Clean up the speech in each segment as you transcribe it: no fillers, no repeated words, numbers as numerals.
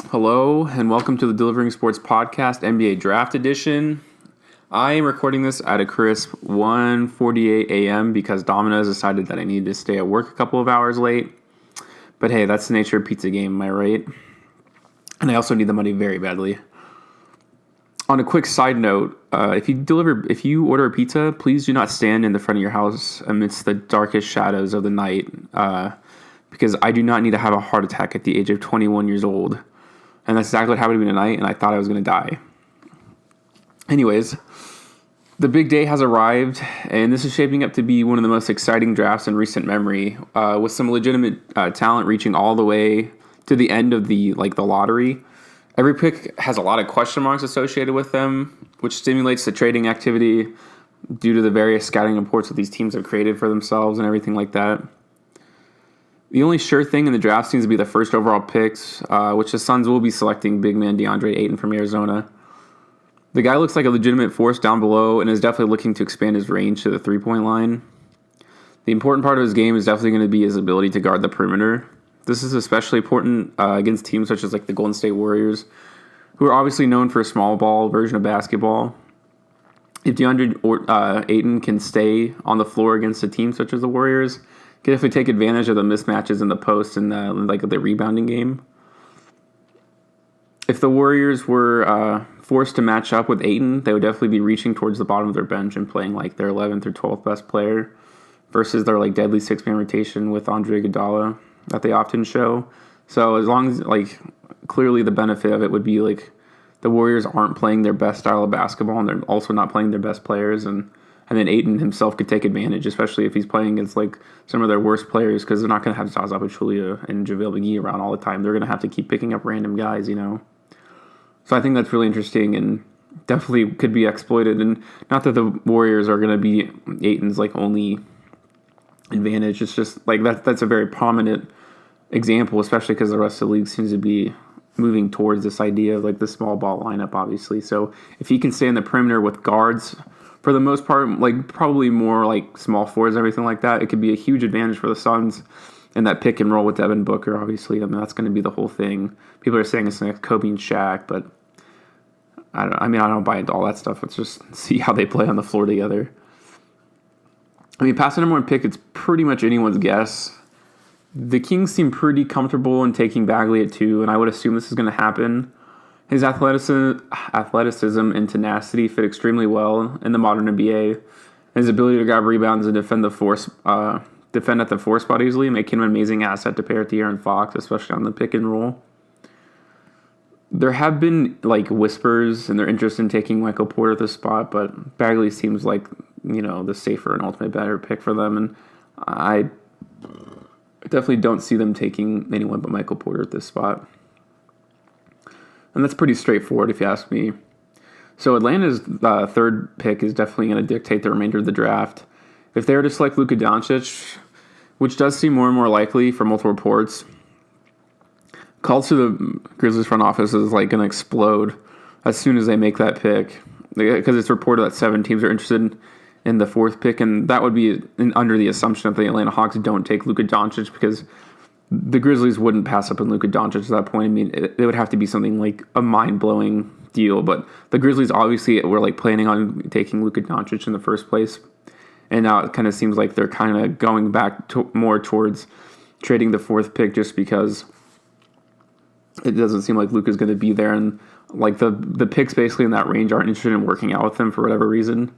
Hello, and welcome to the Delivering Sports Podcast NBA Draft Edition. I am recording this at a crisp 1:48 a.m. because Domino's decided that I needed to stay at work a couple of hours late. But hey, that's the nature of pizza game, am I right? And I also need the money very badly. On a quick side note, if you order a pizza, please do not stand in the front of your house amidst the darkest shadows of the night, because I do not need to have a heart attack at the age of 21 years old. And that's exactly what happened to me tonight, and I thought I was going to die. Anyways, the big day has arrived, and this is shaping up to be one of the most exciting drafts in recent memory, with some legitimate talent reaching all the way to the end of the lottery. Every pick has a lot of question marks associated with them, which stimulates the trading activity due to the various scouting reports that these teams have created for themselves and everything like that. The only sure thing in the draft seems to be the first overall picks, which the Suns will be selecting big man DeAndre Ayton from Arizona. The guy looks like a legitimate force down below and is definitely looking to expand his range to the three-point line. The important part of his game is definitely going to be his ability to guard the perimeter. This is especially important against teams such as the Golden State Warriors, who are obviously known for a small ball version of basketball. If DeAndre Ayton can stay on the floor against a team such as the Warriors, can definitely take advantage of the mismatches in the post and the rebounding game. If the Warriors were forced to match up with Ayton, they would definitely be reaching towards the bottom of their bench and playing their 11th or 12th best player versus their deadly six-man rotation with Andre Iguodala that they often show. So as long as clearly the benefit of it would be the Warriors aren't playing their best style of basketball and they're also not playing their best players, and then Ayton himself could take advantage, especially if he's playing against some of their worst players, because they're not going to have Zaza Pachulia and JaVale McGee around all the time. They're going to have to keep picking up random guys, So I think that's really interesting and definitely could be exploited. And not that the Warriors are going to be Ayton's only advantage. It's just that's a very prominent example, especially because the rest of the league seems to be moving towards this idea of the small ball lineup, obviously. So if he can stay in the perimeter with guards, for the most part, probably more small forwards and everything like that, it could be a huge advantage for the Suns. And that pick and roll with Devin Booker, obviously, that's going to be the whole thing. People are saying it's next Kobe and Shaq, but I don't buy into all that stuff. Let's just see how they play on the floor together. Past the number one pick, it's pretty much anyone's guess. The Kings seem pretty comfortable in taking Bagley at 2, and I would assume this is going to happen. His athleticism and tenacity fit extremely well in the modern NBA. His ability to grab rebounds and defend at the 4 spot easily make him an amazing asset to pair with De'Aaron Fox, especially on the pick and roll. There have been whispers and their interest in taking Michael Porter at this spot, but Bagley seems the safer and ultimate better pick for them, and I definitely don't see them taking anyone but Michael Porter at this spot. And that's pretty straightforward if you ask me. So Atlanta's third pick is definitely going to dictate the remainder of the draft. If they were to select Luka Doncic, which does seem more and more likely from multiple reports, calls to the Grizzlies front office is going to explode as soon as they make that pick, because it's reported that 7 teams are interested in the 4th pick, and that would be under the assumption that the Atlanta Hawks don't take Luka Doncic, because the Grizzlies wouldn't pass up on Luka Doncic at that point. It would have to be something like a mind-blowing deal, but the Grizzlies obviously were planning on taking Luka Doncic in the first place, and now it kind of seems like they're kind of going back more towards trading the 4th pick, just because it doesn't seem like Luka's going to be there, and the picks basically in that range aren't interested in working out with him for whatever reason.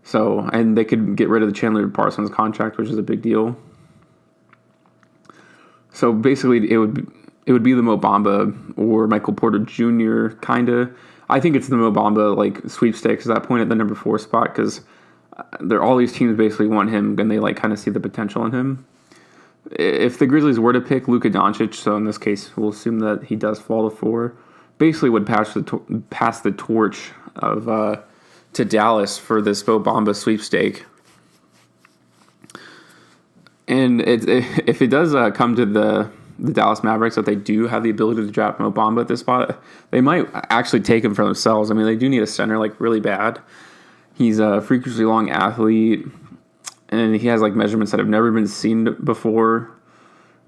So, and they could get rid of the Chandler Parsons contract, which is a big deal. So basically, it would be the Mo Bamba or Michael Porter Jr. kind of. I think it's the Mo Bamba sweepstakes at that point at the number 4 spot, because all these teams basically want him, and they kind of see the potential in him. If the Grizzlies were to pick Luka Doncic, so in this case we'll assume that he does fall to 4, basically would pass the torch of to Dallas for this Mo Bamba sweepstake. And if it does come to the Dallas Mavericks that they do have the ability to draft Mo Bamba at this spot, they might actually take him for themselves. They do need a center really bad. He's a freakishly long athlete, and he has measurements that have never been seen before.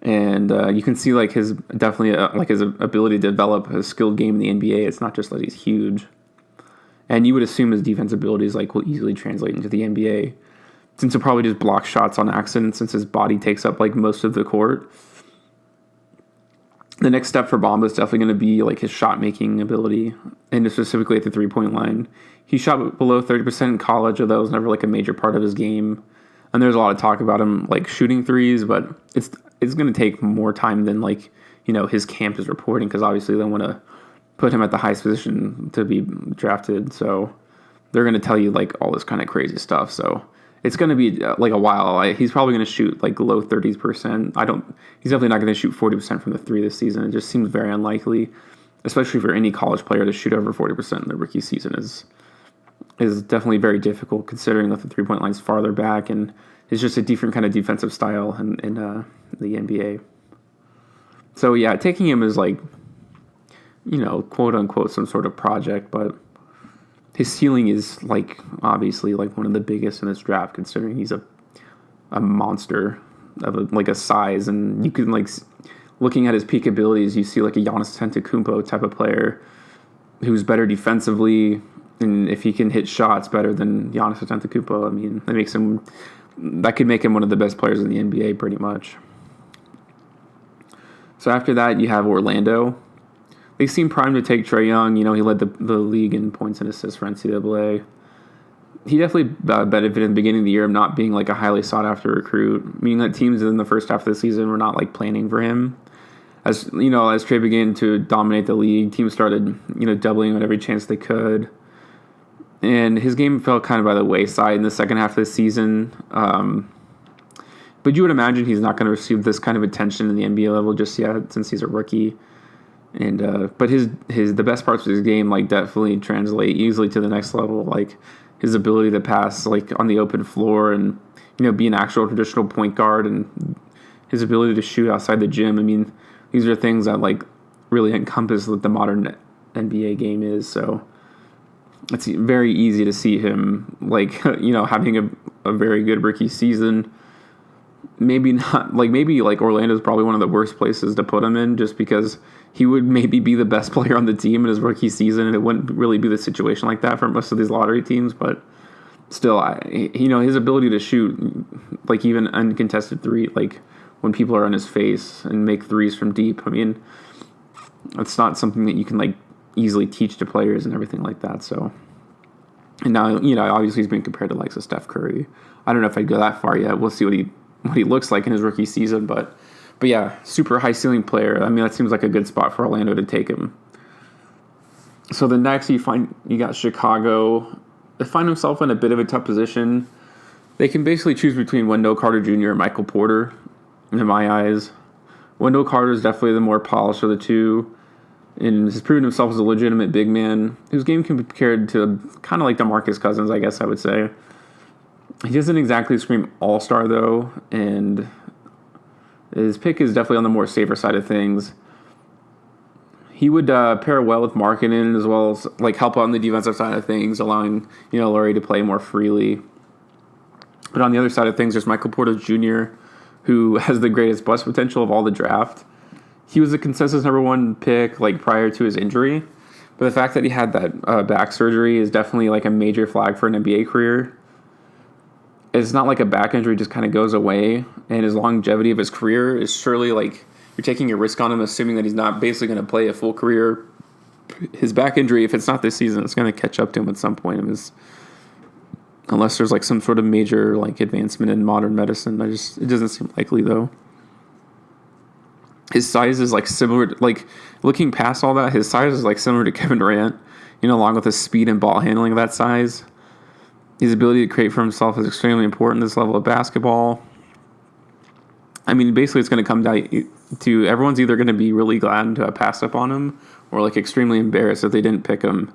And you can see like his definitely like his ability to develop a skilled game in the NBA. It's not just that he's huge. And you would assume his defense abilities like will easily translate into the NBA, since he'll probably just block shots on accident since his body takes up like most of the court. The next step for Bamba is definitely going to be like his shot making ability, and specifically at the 3-point line. He shot below 30% in college, although that was never like a major part of his game. And there's a lot of talk about him like shooting threes, but it's going to take more time than like his camp is reporting, because obviously they want to put him at the highest position to be drafted. So they're going to tell you like all this kind of crazy stuff. So it's going to be like a while. He's probably going to shoot like low 30%. He's definitely not going to shoot 40% from the three this season. It just seems very unlikely, especially for any college player to shoot over 40% in the rookie season is definitely very difficult, considering that the 3-point line's farther back and it's just a different kind of defensive style in the NBA. So yeah, taking him is like, quote unquote, some sort of project, but his ceiling is like obviously like one of the biggest in this draft, considering he's a monster of a size, and you can like looking at his peak abilities, you see like a Giannis Antetokounmpo type of player who's better defensively, and if he can hit shots better than Giannis Antetokounmpo, I mean that could make him one of the best players in the NBA pretty much. So after that, you have Orlando. They seem primed to take Trae Young. He led the league in points and assists for NCAA. He definitely benefited in the beginning of the year of not being like a highly sought after recruit, meaning that teams in the first half of the season were not like planning for him. As Trae began to dominate the league, teams started doubling on every chance they could, and his game fell kind of by the wayside in the second half of the season. But you would imagine he's not going to receive this kind of attention in the NBA level just yet, since he's a rookie. And but the best parts of his game like definitely translate easily to the next level, like his ability to pass like on the open floor and be an actual traditional point guard, and his ability to shoot outside the gym. I mean, these are things that like really encompass what the modern NBA game is. So it's very easy to see him like having a very good rookie season. Maybe not maybe Orlando is probably one of the worst places to put him in, just because he would maybe be the best player on the team in his rookie season, and it wouldn't really be the situation like that for most of these lottery teams. But still, his ability to shoot like even uncontested three, like when people are on his face, and make threes from deep. I mean, it's not something that you can like easily teach to players and everything like that. So, and now obviously he's been compared to like Steph Curry. I don't know if I'd go that far yet. We'll see what he looks like in his rookie season, but yeah, super high ceiling player. I mean, that seems like a good spot for Orlando to take him. So the next you got Chicago. They find himself in a bit of a tough position. They can basically choose between Wendell Carter Jr. and Michael Porter, in my eyes. Wendell Carter is definitely the more polished of the two, and has proven himself as a legitimate big man whose game can be compared to kind of like DeMarcus Cousins, I guess I would say. He doesn't exactly scream all-star, though, and his pick is definitely on the more safer side of things. He would pair well with Markkanen, as well as like help on the defensive side of things, allowing Laurie to play more freely. But on the other side of things, there's Michael Porter Jr., who has the greatest bust potential of all the draft. He was a consensus number one pick like prior to his injury, but the fact that he had that back surgery is definitely like a major flag for an NBA career. It's not like a back injury just kind of goes away, and his longevity of his career is surely like you're taking a risk on him, assuming that he's not basically going to play a full career. His back injury, if it's not this season, it's going to catch up to him at some point. Unless there's like some sort of major like advancement in modern medicine. It doesn't seem likely though. His size is like similar to, like looking past all that, his size is like similar to Kevin Durant, along with his speed and ball handling of that size. His ability to create for himself is extremely important at this level of basketball. I mean, basically it's going to come down to everyone's either going to be really glad to have passed up on him or like extremely embarrassed that they didn't pick him.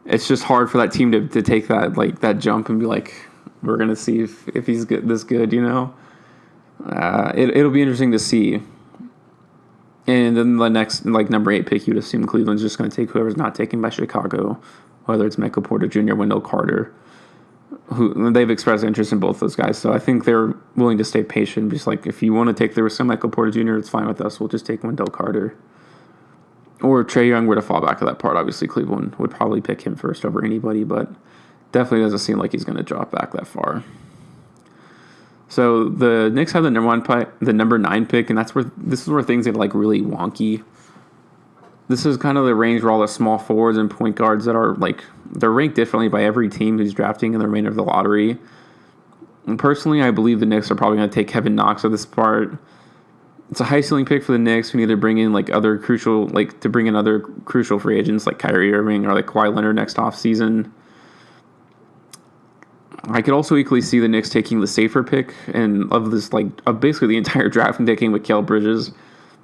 It's just hard for that team to take that jump and be like, we're going to see if he's this good, It'll be interesting to see. And then the next, number 8 pick, you'd assume Cleveland's just going to take whoever's not taken by Chicago, whether it's Michael Porter Jr., Wendell Carter, who they've expressed interest in both those guys. So I think they're willing to stay patient. Just like if you want to take the risk on Michael Porter Jr., it's fine with us. We'll just take Wendell Carter. Or Trae Young were to fall back to that part. Obviously, Cleveland would probably pick him first over anybody, but definitely doesn't seem like he's going to drop back that far. So the Knicks have the number 9 pick, and this is where things get like really wonky. This is kind of the range where all the small forwards and point guards that are like they're ranked differently by every team who's drafting in the remainder of the lottery. And personally, I believe the Knicks are probably going to take Kevin Knox at this part. It's a high ceiling pick for the Knicks who need to bring in other crucial free agents like Kyrie Irving or like Kawhi Leonard next offseason. I could also equally see the Knicks taking the safer pick and of basically the entire draft and taking Mikal Bridges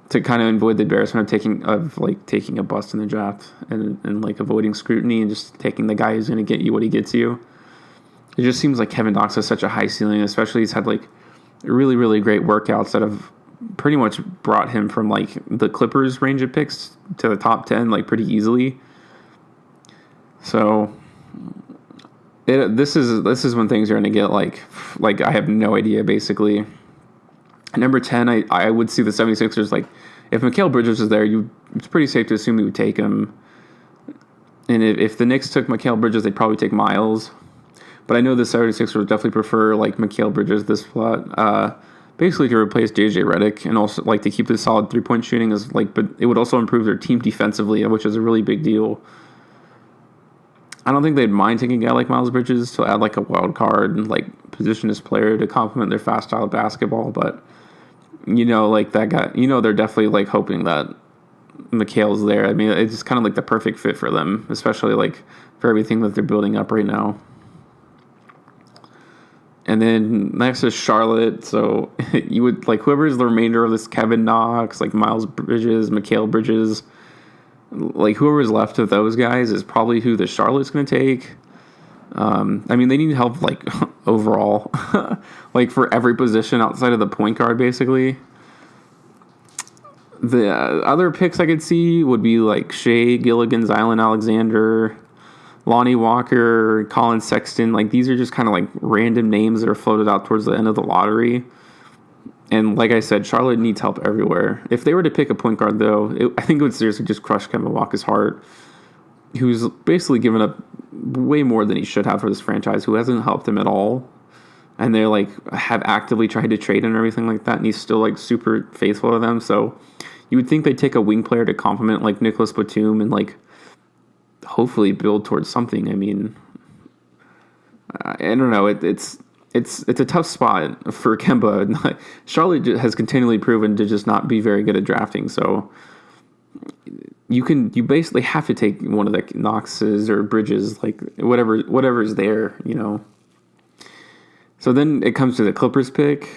to kind of avoid the embarrassment of taking a bust in the draft and like avoiding scrutiny and just taking the guy who's going to get you what he gets you. It just seems like Kevin Knox has such a high ceiling, especially he's had like really, really great workouts that have pretty much brought him from like the Clippers range of picks to the top 10 like pretty easily. So this is when things are going to get like I have no idea basically. At number 10, I would see the 76ers like if Mikal Bridges is there, it's pretty safe to assume he would take him. And if the Knicks took Mikal Bridges, they'd probably take Miles. But I know the 76ers would definitely prefer like Mikal Bridges this spot. Basically to replace JJ Redick and also like to keep the solid 3-point shooting but it would also improve their team defensively, which is a really big deal. I don't think they'd mind taking a guy like Miles Bridges to add like a wild card and like position his player to complement their fast style of basketball, but like that guy, they're definitely like hoping that Mikal's there. I mean, it's just kind of like the perfect fit for them, especially like for everything that they're building up right now. And then next is Charlotte. So you would like whoever is the remainder of this Kevin Knox, like Miles Bridges, Mikal Bridges, like whoever's left of those guys is probably who the Charlotte's going to take. I mean, they need help like overall, like for every position outside of the point guard, basically. The other picks I could see would be like Shea Gilligan, Zylan Alexander, Lonnie Walker, Colin Sexton. Like these are just kind of like random names that are floated out towards the end of the lottery. And like I said, Charlotte needs help everywhere. If they were to pick a point guard, though, I think it would seriously just crush Kemba Walker's heart, who's basically given up way more than he should have for this franchise, who hasn't helped him at all. And they like have actively tried to trade him and everything like that, and he's still like super faithful to them. So you would think they'd take a wing player to complement like Nicholas Batum and like hopefully build towards something. I mean, I don't know. It's a tough spot for Kemba. Charlotte has continually proven to just not be very good at drafting. So you basically have to take one of the Knoxes or Bridges, like whatever is there, So then it comes to the Clippers pick,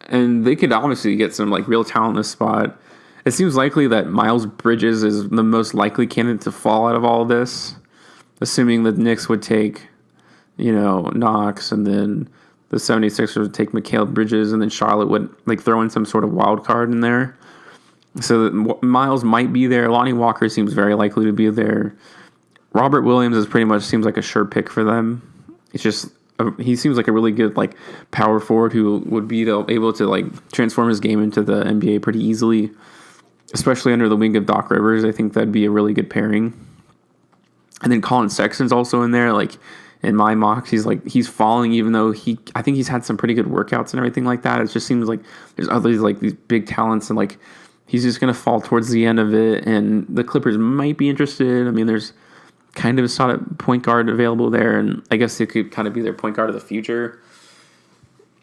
and they could obviously get some like real talent in this spot. It seems likely that Miles Bridges is the most likely candidate to fall out of all of this, assuming the Knicks would take, Knox, and then the 76ers would take Mikal Bridges, and then Charlotte would like throw in some sort of wild card in there. So that Miles might be there. Lonnie Walker seems very likely to be there. Robert Williams is pretty much seems like a sure pick for them. It's just he seems like a really good like power forward who would be able to like transform his game into the NBA pretty easily, especially under the wing of Doc Rivers. I think that'd be a really good pairing. And then Colin Sexton's also in there. Like in my mocks, he's falling, even though I think he's had some pretty good workouts and everything like that. It just seems like there's others like these big talents and like he's just going to fall towards the end of it. And the Clippers might be interested. I mean, there's kind of a solid point guard available there, and I guess it could kind of be their point guard of the future.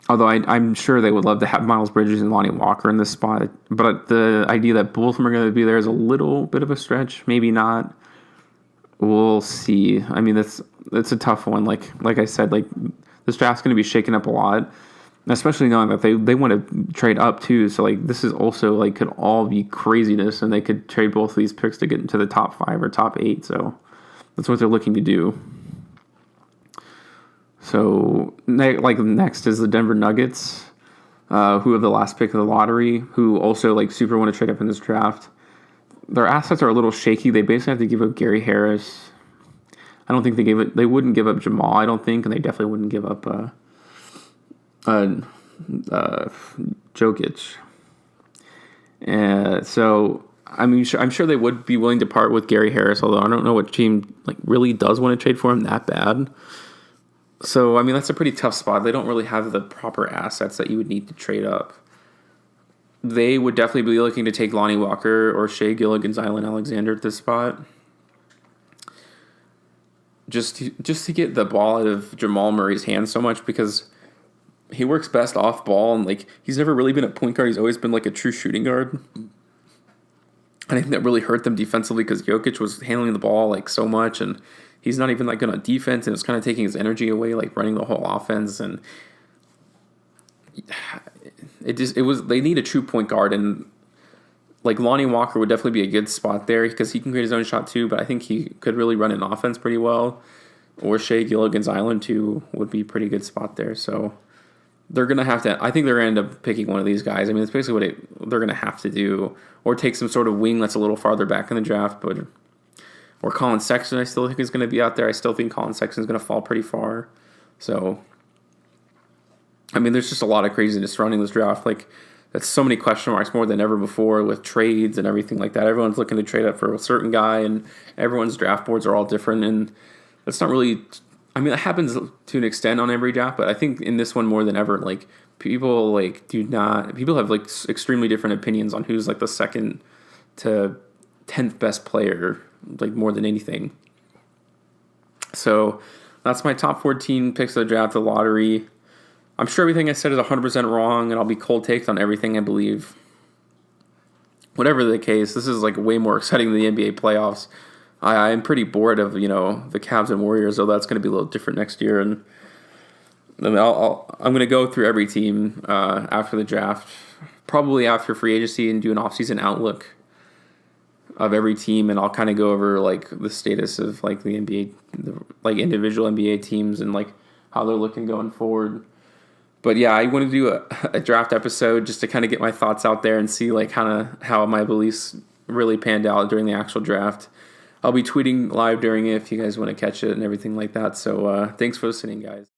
Although I'm sure they would love to have Miles Bridges and Lonnie Walker in this spot. But the idea that both of them are going to be there is a little bit of a stretch. Maybe not. We'll see. I mean, that's a tough one. Like I said, like this draft's going to be shaken up a lot, especially knowing that they want to trade up too. So like this is also like could all be craziness, and they could trade both of these picks to get into the top 5 or top 8. So that's what they're looking to do. So, next is the Denver Nuggets, who have the last pick of the lottery, who also, like, super want to trade up in this draft. Their assets are a little shaky. They basically have to give up Gary Harris. I I don't think they wouldn't give up Jamal, I don't think, and they definitely wouldn't give up Jokic. So I'm sure they would be willing to part with Gary Harris, although I don't know what team like really does want to trade for him that bad. So I mean that's a pretty tough spot. They don't really have the proper assets that you would need to trade up. They would definitely be looking to take Lonnie Walker or Shea Gilgeous-Alexander at this spot. Just to get the ball out of Jamal Murray's hands so much, because he works best off ball, and like he's never really been a point guard. He's always been like a true shooting guard. And I think that really hurt them defensively because Jokic was handling the ball like so much, and he's not even like good on defense, and it's kind of taking his energy away, like running the whole offense. And they need a true point guard, and like Lonnie Walker would definitely be a good spot there because he can create his own shot too, but I think he could really run an offense pretty well. Or Shea Gilgeous-Alexander too would be a pretty good spot there. So they're going to have to, I think they're going to end up picking one of these guys. I mean, it's basically what they're going to have to do, or take some sort of wing that's a little farther back in the draft, or Colin Sexton I still think is going to be out there. I still think Colin Sexton is going to fall pretty far. So, I mean, there's just a lot of craziness surrounding this draft. Like, that's so many question marks more than ever before with trades and everything like that. Everyone's looking to trade up for a certain guy, and everyone's draft boards are all different. And that's not really, I mean, it happens to an extent on every draft, but I think in this one more than ever, like people have like extremely different opinions on who's like the second to 10th best player, like more than anything. So that's my top 14 picks of the draft, the lottery. I'm sure everything I said is 100% wrong, and I'll be cold taked on everything I believe. Whatever the case, this is like way more exciting than the NBA playoffs. I'm pretty bored of, the Cavs and Warriors, so that's going to be a little different next year. And I'm going to go through every team after the draft, probably after free agency, and do an offseason outlook of every team, and I'll kind of go over like the status of like the NBA, like individual NBA teams, and like how they're looking going forward. But yeah, I want to do a draft episode just to kind of get my thoughts out there and see like kind of how my beliefs really panned out during the actual draft. I'll be tweeting live during it if you guys want to catch it and everything like that. So thanks for listening, guys.